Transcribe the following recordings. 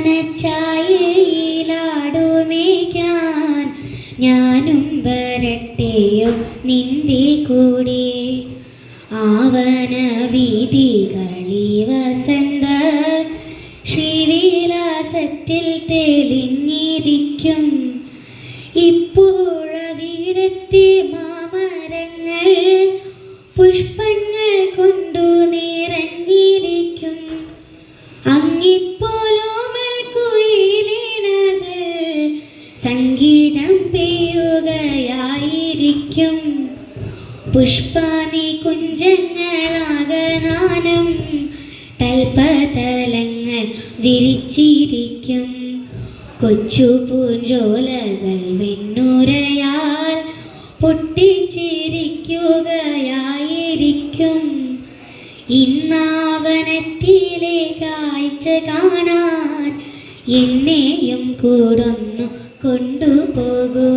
ആവനച്ചായയിലാടുമേക്കാൻ ഞാനും വരട്ടെയോ നിന്റെ കൂടെ. ആവന വീതികളി വസന്ത ശ്രീവിലാസത്തിൽ തെളിഞ്ഞിരിക്കും. ഇപ്പോഴവിടത്തെ മാമരങ്ങൾ പുഷ്പങ്ങൾ കൊണ്ടു നിറഞ്ഞിരിക്കും. അങ്ങിപ്പോലോമൽ കുയിലിണകൾ സംഗീതം പെയ്യുകയായിരിക്കും. പുഷ്പാനി കുഞ്ചങ്ങളാകനാനം തൽപതലങ്ങൾ വിരിച്ചിരിക്കും. കൊച്ചു പൂഞ്ചോലകൾ വെണ്ണുരയാൽ പൊട്ടിച്ചിരിക്കുകയായിരിക്കും. ഇന്നാവനത്തിലെ കാഴ്ച കാണാൻ എന്നെയും കൂടൊന്നു കൊണ്ടുപോകൂ.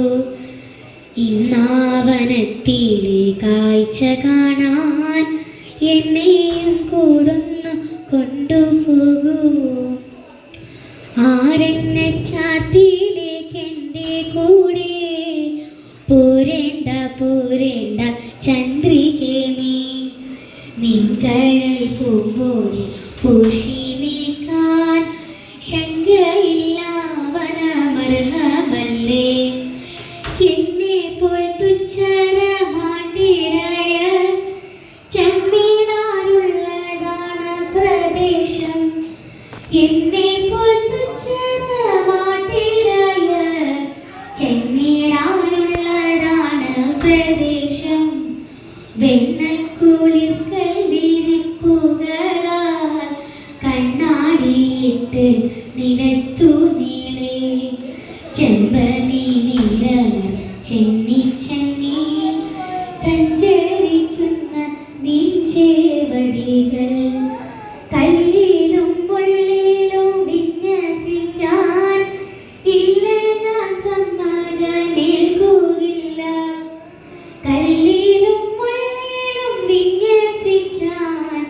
ഇന്നാവനത്തിലെ കാഴ്ച കാണാൻ എന്നെയും കൂടൊന്നു കൊണ്ടുപോകൂ. ആരണ്യച്ചാത്തിലേക്കെൻ്റെ കൂടെ പോരേണ്ട പോരേണ്ട ചന്ദ്രികേ നീ. നിൻകഴൽ പൂമ്പോടെ പൂശി നിൽക്കാൻ ശങ്കയില്ല വനമർഹമല്ലേ. എന്നെ പോൽ തുച്ഛരമാണ്ടിടയ ചെമ്മീനാനുള്ളതാണ് പ്രദേശം. എന്നെ പോൽ തുച്ഛരമാണ്ടിടയ ചെമ്മീനാനുള്ളതാണ് പ്രദേശം. വെണ്ണക്കുളിർക്കൽ വിരിപ്പുകളാൽ കണ്ണാടിയിട്ട് നിലത്തു നീളെ ചെമ്പനി നിറർ ചെന്നി ചെന്നി സഞ്ചരിക്കുന്ന നീച്ചേവടികൾ. കല്ലിലും മുള്ളിലും വിന്യസിക്കാൻ ഇല്ല ഞാൻ സമ്മതമേൽക്കുകയില്ല. കല്ലിലും മുള്ളിലും വിന്യസിക്കാൻ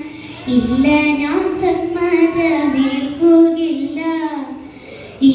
ഇല്ല ഞാൻ സമ്മതമേൽക്കുകയില്ല. ഈ